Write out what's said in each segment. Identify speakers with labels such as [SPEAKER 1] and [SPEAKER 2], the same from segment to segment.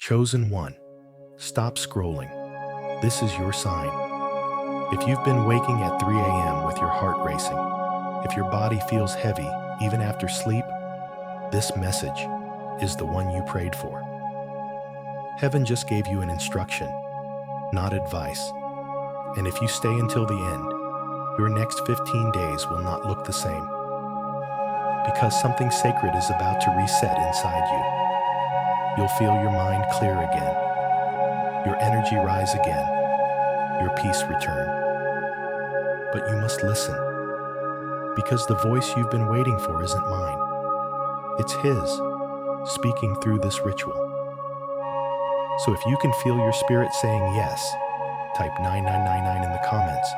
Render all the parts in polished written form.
[SPEAKER 1] Chosen one, stop scrolling. This is your sign. If you've been waking at 3 a.m. with your heart racing, if your body feels heavy even after sleep, this message is the one you prayed for. Heaven just gave you an instruction, not advice. And if you stay until the end, your next 15 days will not look the same. Because something sacred is about to reset inside you. You'll feel your mind clear again, your energy rise again, your peace return. But you must listen, because the voice you've been waiting for isn't mine. It's His, speaking through this ritual. So if you can feel your spirit saying yes, type 9999 in the comments.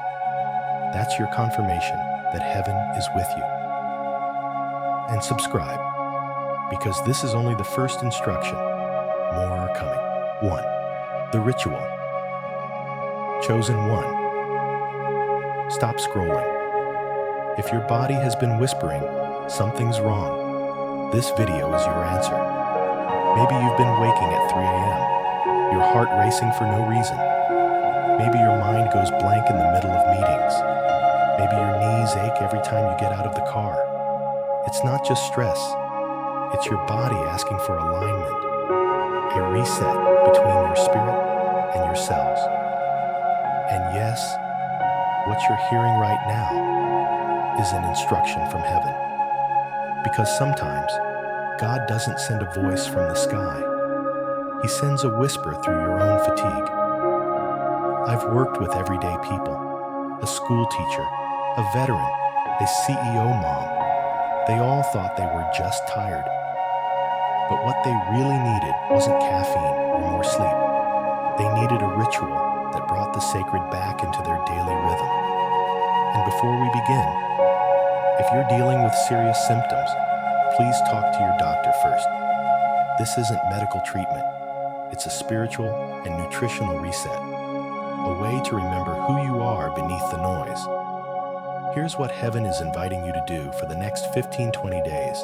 [SPEAKER 1] That's your confirmation that heaven is with you. And subscribe, because this is only the first instruction. More are coming. 1. The ritual. Chosen one. Stop scrolling. If your body has been whispering, something's wrong, this video is your answer. Maybe you've been waking at 3 a.m., your heart racing for no reason. Maybe your mind goes blank in the middle of meetings. Maybe your knees ache every time you get out of the car. It's not just stress. It's your body asking for alignment, a reset between your spirit and your cells. And yes, what you're hearing right now is an instruction from heaven. Because sometimes God doesn't send a voice from the sky. He sends a whisper through your own fatigue. I've worked with everyday people, a school teacher, a veteran, a CEO mom. They all thought they were just tired. But what they really needed wasn't caffeine or more sleep. They needed a ritual that brought the sacred back into their daily rhythm. And before we begin, if you're dealing with serious symptoms, please talk to your doctor first. This isn't medical treatment. It's a spiritual and nutritional reset, a way to remember who you are beneath the noise. Here's what heaven is inviting you to do for the next 15-20 days.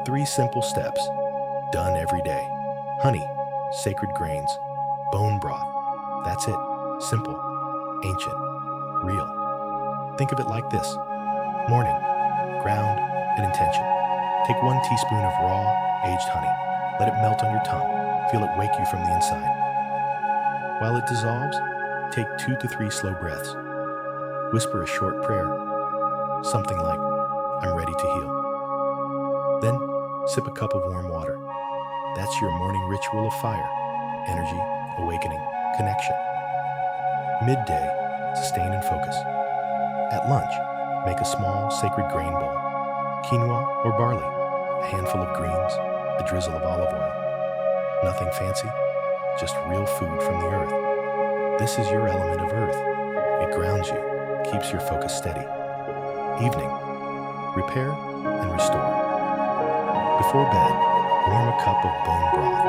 [SPEAKER 1] 3 simple steps, done every day. Honey, sacred grains, bone broth. That's it. Simple, ancient, real. Think of it like this. Morning, ground, and intention. Take 1 teaspoon of raw, aged honey. Let it melt on your tongue. Feel it wake you from the inside. While it dissolves, take 2 to 3 slow breaths. Whisper a short prayer, something like, I'm ready to heal. Then, sip a cup of warm water. That's your morning ritual of fire, energy, awakening, connection. Midday, sustain and focus. At lunch, make a small sacred grain bowl. Quinoa or barley, a handful of greens, a drizzle of olive oil. Nothing fancy, just real food from the earth. This is your element of earth. It grounds you, keeps your focus steady. Evening, repair and restore. Before bed, warm a cup of bone broth,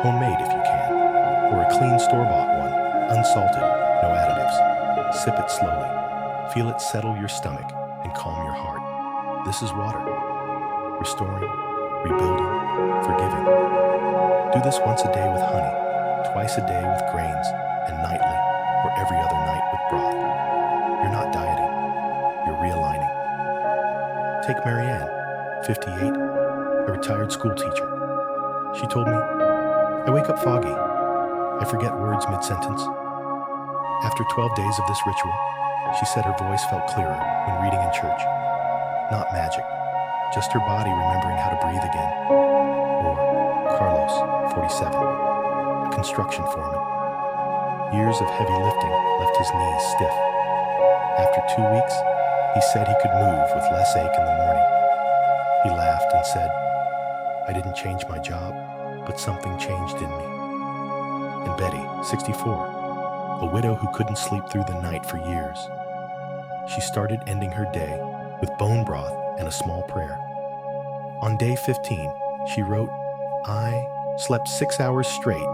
[SPEAKER 1] homemade if you can, or a clean store-bought one, unsalted, no additives. Sip it slowly. Feel it settle your stomach and calm your heart. This is water, restoring, rebuilding, forgiving. Do this once a day with honey, twice a day with grains, and nightly or every other night with broth. You're not dieting, you're realigning. Take Marianne, 58, a retired school teacher. She told me, I wake up foggy. I forget words mid-sentence. After 12 days of this ritual, she said her voice felt clearer when reading in church. Not magic, just her body remembering how to breathe again. Or Carlos, 47, a construction foreman. Years of heavy lifting left his knees stiff. After 2 weeks, he said he could move with less ache in the morning. He laughed and said, I didn't change my job, but something changed in me. And Betty, 64, a widow who couldn't sleep through the night for years. She started ending her day with bone broth and a small prayer. On day 15, she wrote, I slept 6 hours straight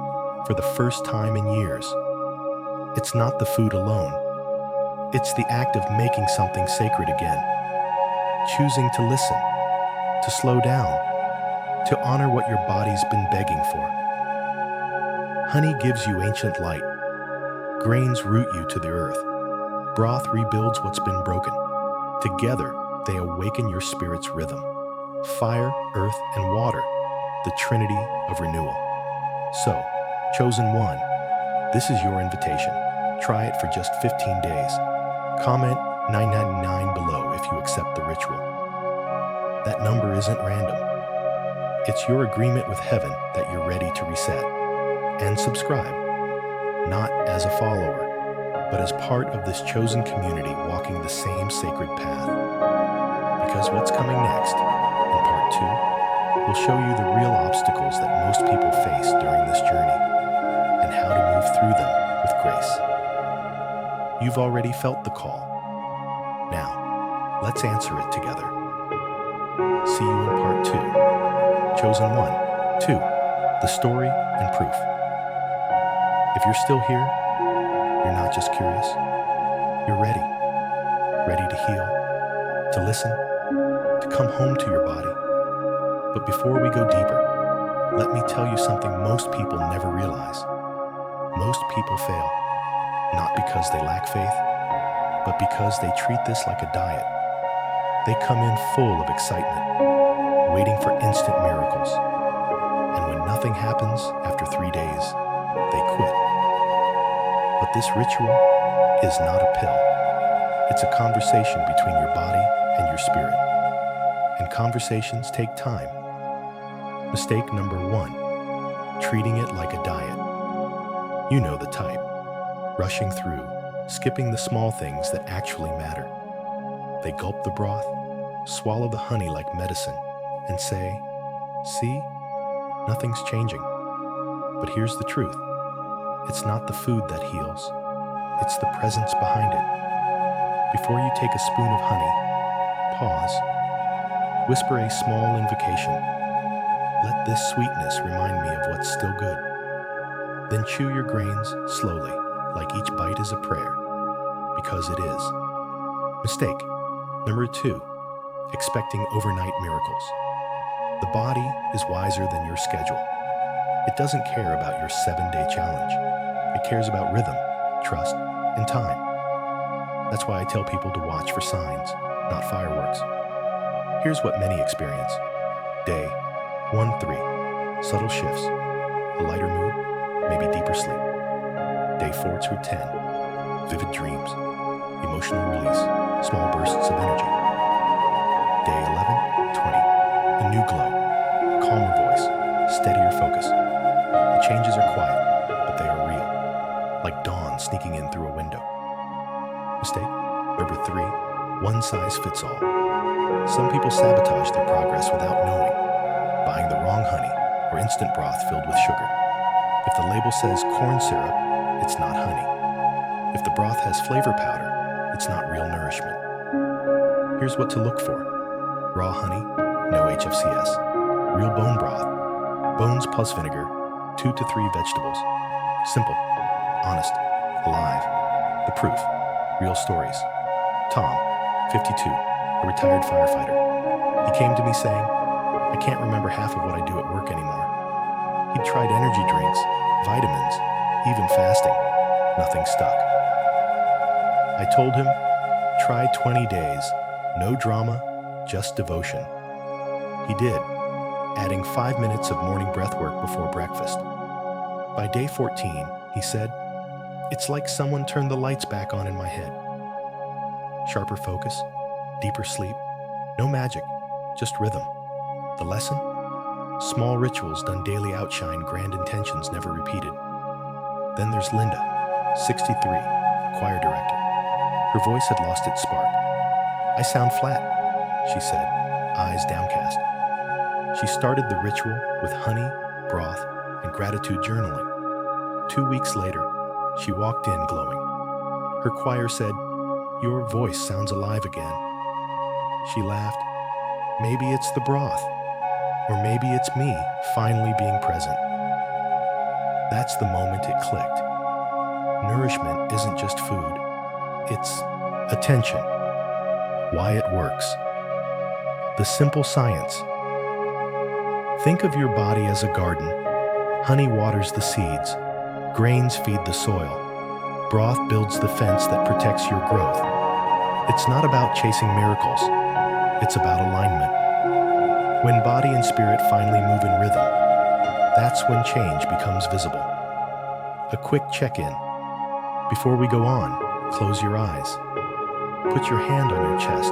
[SPEAKER 1] for the first time in years. It's not the food alone. It's the act of making something sacred again. Choosing to listen, to slow down, to honor what your body's been begging for. Honey gives you ancient light. Grains root you to the earth. Broth rebuilds what's been broken. Together, they awaken your spirit's rhythm. Fire, earth, and water, the trinity of renewal. So, chosen one, this is your invitation. Try it for just 15 days. Comment 999 below if you accept the ritual. That number isn't random. It's your agreement with heaven that you're ready to reset. And subscribe, not as a follower, but as part of this chosen community walking the same sacred path. Because what's coming next, in part 2, will show you the real obstacles that most people face during this journey and how to move through them with grace. You've already felt the call. Now, let's answer it together. See you in part 2. Chosen 1, 2, the story and proof. If you're still here, you're not just curious. You're ready. Ready to heal, to listen, to come home to your body. But before we go deeper, let me tell you something most people never realize. Most people fail, not because they lack faith, but because they treat this like a diet. They come in full of excitement, waiting for instant miracles. And when nothing happens after 3 days, they quit. But this ritual is not a pill. It's a conversation between your body and your spirit. And conversations take time. Mistake number 1, treating it like a diet. You know the type. Rushing through, skipping the small things that actually matter. They gulp the broth, swallow the honey like medicine, and say, "See, nothing's changing." But here's the truth. It's not the food that heals. It's the presence behind it. Before you take a spoon of honey, pause. Whisper a small invocation. Let this sweetness remind me of what's still good. Then chew your grains slowly, like each bite is a prayer, because it is. Mistake number 2, expecting overnight miracles. The body is wiser than your schedule. It doesn't care about your 7-day challenge. It cares about rhythm, trust, and time. That's why I tell people to watch for signs, not fireworks. Here's what many experience. Day 1-3, subtle shifts, a lighter mood, maybe deeper sleep. Day 4-10, vivid dreams, emotional release, small bursts of energy. Day 11-20, a new glow, calmer voice, steadier focus. The changes are quiet, but they are real, like dawn sneaking in through a window. Mistake number 3, one size fits all. Some people sabotage their progress without knowing, buying the wrong honey or instant broth filled with sugar. If the label says corn syrup, it's not honey. If the broth has flavor powder, it's not real nourishment. Here's what to look for. Raw honey, no HFCS. Real bone broth, bones plus vinegar, 2 to 3 vegetables. Simple, honest, alive. The proof, real stories. Tom, 52, a retired firefighter. He came to me saying, "I can't remember half of what I do at work anymore." He'd tried energy drinks, vitamins, even fasting. Nothing stuck. I told him, try 20 days, no drama, just devotion. He did, adding 5 minutes of morning breathwork before breakfast. By day 14, he said, "It's like someone turned the lights back on in my head." Sharper focus, deeper sleep, no magic, just rhythm. The lesson? Small rituals done daily outshine grand intentions never repeated. Then there's Linda, 63, choir director. Her voice had lost its spark. "I sound flat," she said, eyes downcast. She started the ritual with honey, broth, and gratitude journaling. 2 weeks later, she walked in glowing. Her choir said, "Your voice sounds alive again." She laughed. Maybe it's the broth, or maybe it's me finally being present. That's the moment it clicked. Nourishment isn't just food, it's attention. Why it works. The simple science. Think of your body as a garden. Honey waters the seeds, Grains feed the soil. Broth builds the fence that protects your growth. It's not about chasing miracles. It's about alignment. When body and spirit finally move in rhythm, that's when change becomes visible. A quick check-in. Before we go on, close your eyes. Put your hand on your chest.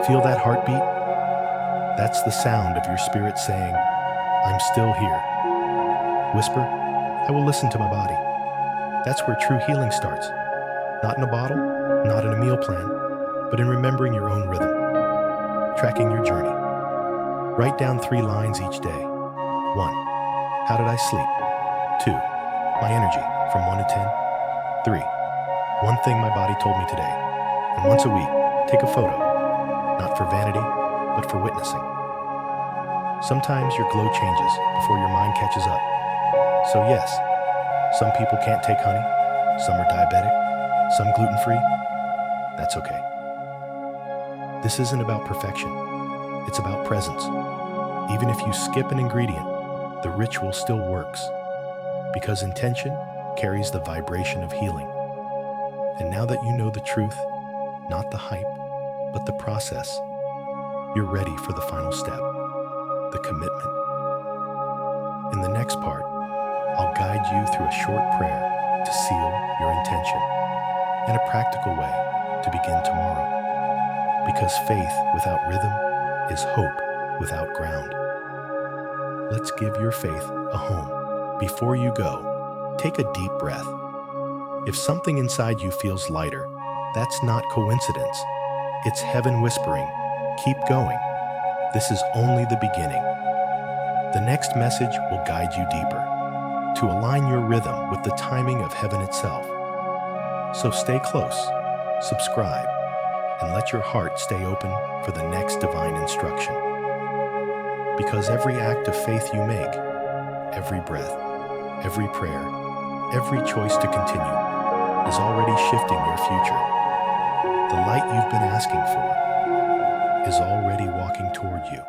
[SPEAKER 1] Feel that heartbeat? That's the sound of your spirit saying, I'm still here. Whisper, I will listen to my body. That's where true healing starts. Not in a bottle, not in a meal plan, but in remembering your own rhythm. Tracking your journey. Write down 3 lines each day. 1. How did I sleep? 2. My energy from 1 to 10. 3. One thing my body told me today. And once a week, take a photo. Not for vanity, but for witnessing. Sometimes your glow changes before your mind catches up. So yes, some people can't take honey, some are diabetic, some gluten-free. That's okay. This isn't about perfection. It's about presence. Even if you skip an ingredient, the ritual still works. Because intention carries the vibration of healing. And now that you know the truth, not the hype, but the process, you're ready for the final step, the commitment. In the next part, I'll guide you through a short prayer to seal your intention and a practical way to begin tomorrow. Because faith without rhythm is hope without ground. Let's give your faith a home. Before you go, take a deep breath. If something inside you feels lighter, that's not coincidence. It's heaven whispering, keep going. This is only the beginning. The next message will guide you deeper, to align your rhythm with the timing of heaven itself. So stay close, subscribe, and let your heart stay open for the next divine instruction. Because every act of faith you make, every breath, every prayer, every choice to continue, is already shifting your future. The light you've been asking for is already walking toward you.